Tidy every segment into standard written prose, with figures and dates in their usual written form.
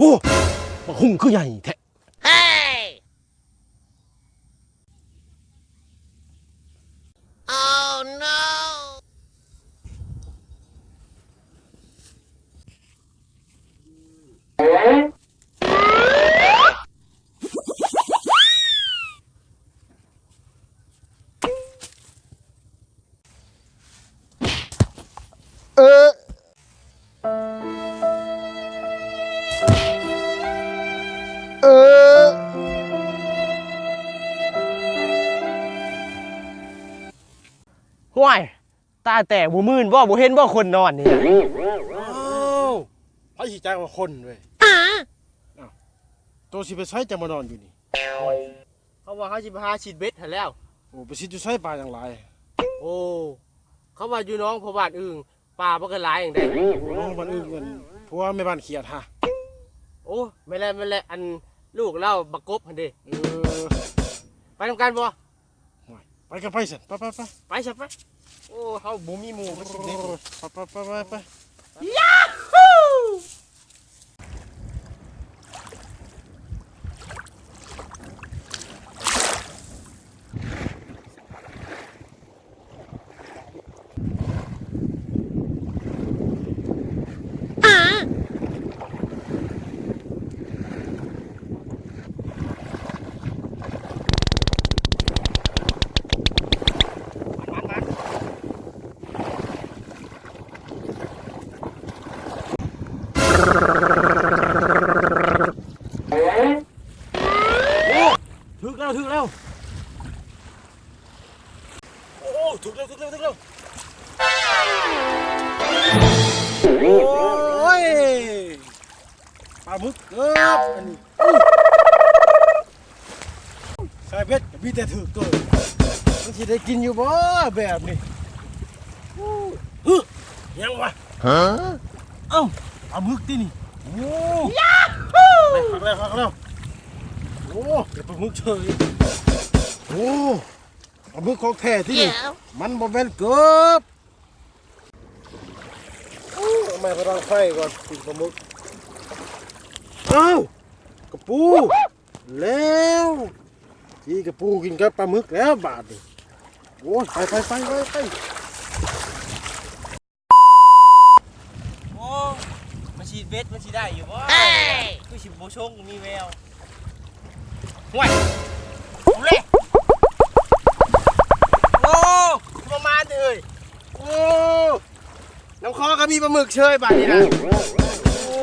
อ้มาหุ่งคือใหญ่แท้ห่วยตาแต่บ่มื่นบ่เห็นบ่คนนอนนี่อ้าวไผสิจ้างว่าคนเว้ยตัวสิไปใช้จะมานอนอยู่นี่เขาว่าเขาสิไปหาฉีดเบ็ดหั่นแล้วโอ้ไปสิอยู่ใช้ปลาอย่างไรโอ้เขาว่าอยู่น้องพ่อบ้านอึ่งป่าบ่ก็หลายอย่างใดน้องบ้านอื่นกันเพราะว่าแม่บ้านเขียดฮะโอ้ไม่แล้วอันลูกเล่าบักกบหั่นเด้ไปทำการบ่ไปกันไปสิไปซะไปโอ้เฮาบ่มีหมู่มันสิเด็ดไปยาฮูถึกแล้วโอ้ถึกแล้วโอ้ยปลาหมึกเกือบอันนี้ใส่เบ็ดมีแต่ถึกตัวมันสิได้กินอยู่บ่แบบนี้ยังวะเอ้าปลาหมึกที่นี่โอ้ยาฮูพักแล้วโอ้เดี๋ยวปลาหมึกเฉยโอ้ปลาหมึกของแท้ที่นี่มันบ่แม่นเกือบทำไมกำลังไฟก่อนกินปลาหมึกอ้าวกระปูแล้วที่กระปูกินกับปลาหมึกแล้วบาดนี่โอ้ไปโอ้มาฉีดเบ็ดมันสิได้อยู่บ่คือสิบ่ชงมีแววห่วยเอาเลยโอ้ประมาณเลยโอ้น้ำคอก็มีปลาหมึกเชยบาดนี้นะโอ้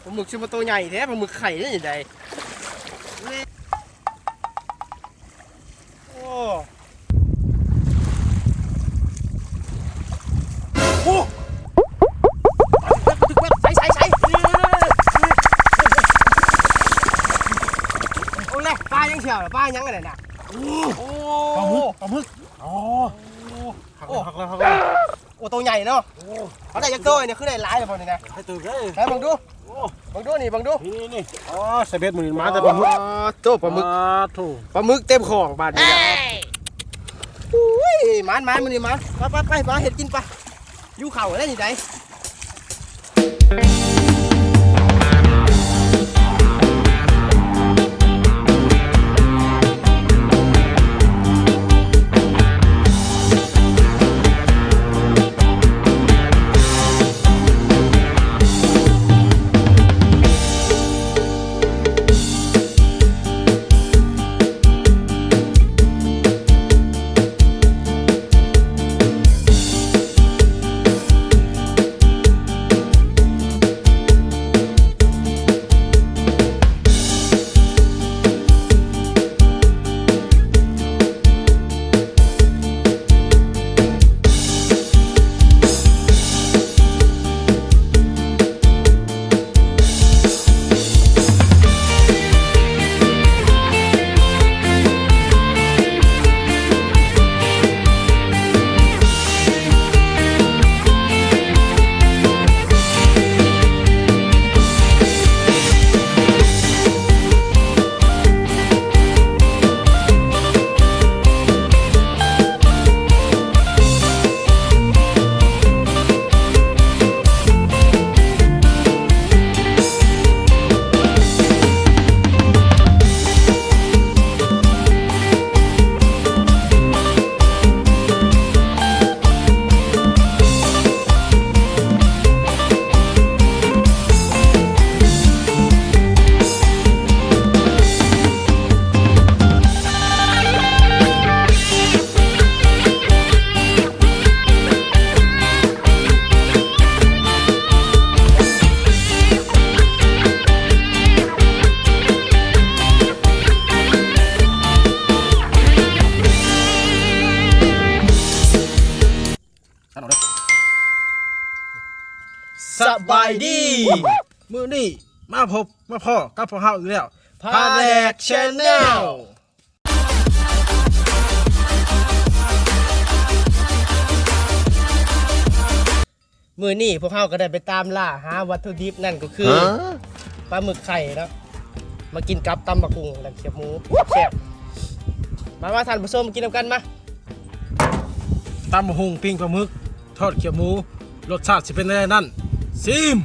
ปลาหมึกชื่อมาตัวใหญ่แท้ปลาหมึกไข่ได้ยังไงโอ้โอ้ใส่โอ้เลยป้ายังเฉียวหรอป้ายังอะไรน่ะโอ้ปลาหมึกอ๋อหักแล้วโอ้ตัวใหญ่เนาะเขาได้ยักษ์ตัวเนี่ยคือได้หลายเลยพอนี่นะให้ตื่นเลยให้บังดูนี่อ๋อใส่เบ็ดมือมาแต่ปลาหมึกตัวปลาหมึกปลาหมึกเต็มของบาดนี้นะอุ้ยมันมันนี่มันไปเห็ดกินไปยูเข่าได้ยังไง บายดี มื้อนี้มาพบมาพ่อกับพวกเฮาอีกแล้ว พาแดกชาแนลมื้อนี้พวกเขาก็ได้ไปตามล่าหาวัตถุดิบนั่นก็คือปลาหมึกไข่เนาะมากินกับตำบักหุ่งและเขียบหมูแซ่บมาท่านผู้ชมกินนำกันมา ตำบักหุ่งปิ้งปลาหมึกทอดเขียวหมูรสชาติสิเป็นยังไงนั่นซิม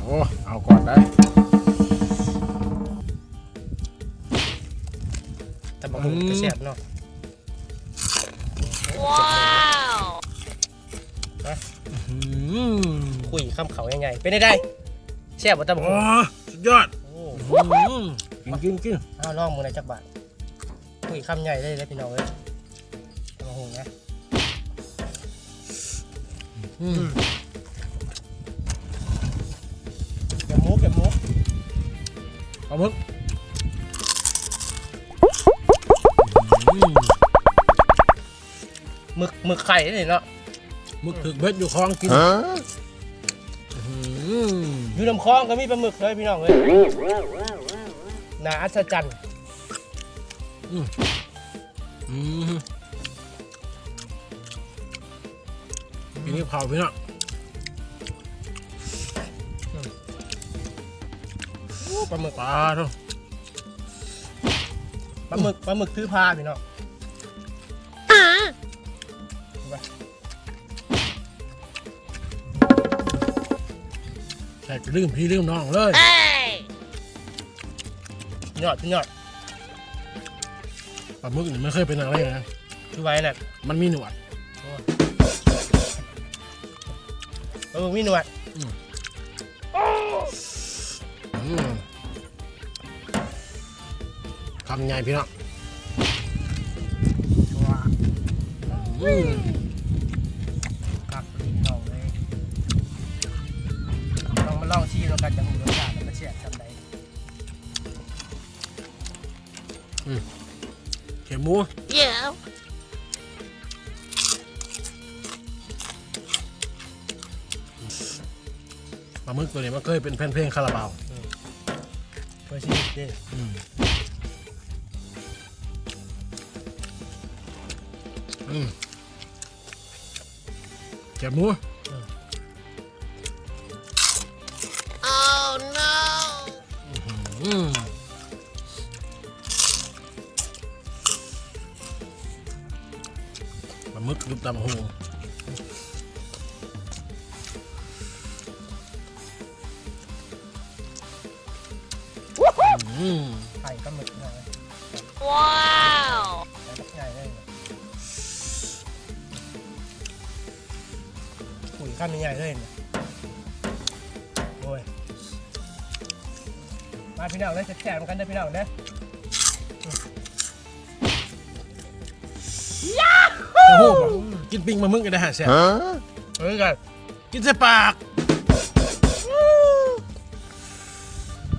โอ้เอาก่อนได้ ตำบักหุ่งก็แซ่บเนาะ คุยข้ามเขายังไงเป็นได้แซ่บบ่ตำบัก โอ้ หุ่ง สุดยอด โอ้ กิน เอาลองมือในจักบาทคุยข้ามใหญ่ได้เลยพี่น้องเอ้ยตำบักหุ่งนะเก็บหมูปลาหมึกหมึกไข่นี่เนาะ หมึกถึกเบ็ดอยู่คลองกิน อยู่ลำคลองก็มีปลาหมึกเลยพี่น้องเอ้ยน่าอัศจรรย์ กินนี่เผาพี่น้อง ปลาหมึก ปลาเท่า ปลาหมึกถือพาพี่น้องไป แขกลืมพี่ลืมน้องเลย ยอดปลาหมึกนี่ไม่เคยเป็นอะไรนะ คือไว้น่ะ มันมีหนวด ปลาหมึกมีหนวด คำใหญ่พี่น้อง กักลิ้นน้องเลยลองมาลองชิมแล้วกันจะหูรสชาติมันแซ่บทำได เขียวหมูปลาหมึกตัวนี้มันเคยเป็นแผ่นเพลงคาราบาว เพื่อชีวิตเด้ เขียวหมูปลาหมึกรูปตำหู ไข่ปลาหมึกหน่อย ว้าว ใหญ่เลยคุยข้ามใหญ่เลยเนี่ยโอ้ยมาพี่น้องเลยแซ่บๆเหมือนกันเด้อพี่น้องเด้อ โอ้โหกินปิ้งปลาหมึกกันได้หาแซ่บ เฮ้ยกัน กินใส่ปาก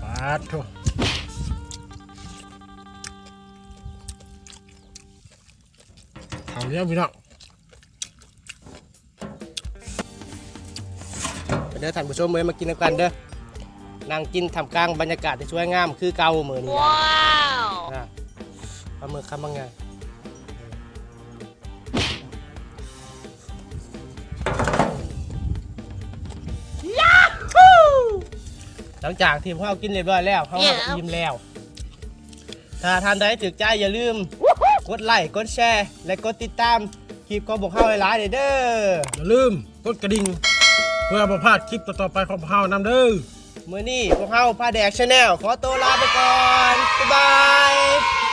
ปาดโถเอาเนี้ยพี่น้อง เด้อท่านผู้ชมเอ้ยมากินกันเด้อนั่งกินทำกลางบรรยากาศที่สวยงามคือเก่าเหมือนนี้ ว้าว นะปลาหมึกคำบางไงหลังจากที่พวกเรากินเรียบร้อยแล้วเขาก็อิ่มแล้ว ถ้าท่านใดถึกใจอย่าลืมกดไลค์กดแชร์และกดติดตามคลิปของพวกเราหลายๆเด้อ อย่าลืมกดกระดิ่งเพื่อประพลาดคลิปต่อๆไปของพวกเรานำเด้อ มื้อนี้พวกเราพาแดกชาแนลขอตัวลาไปก่อนบ๊ายบาย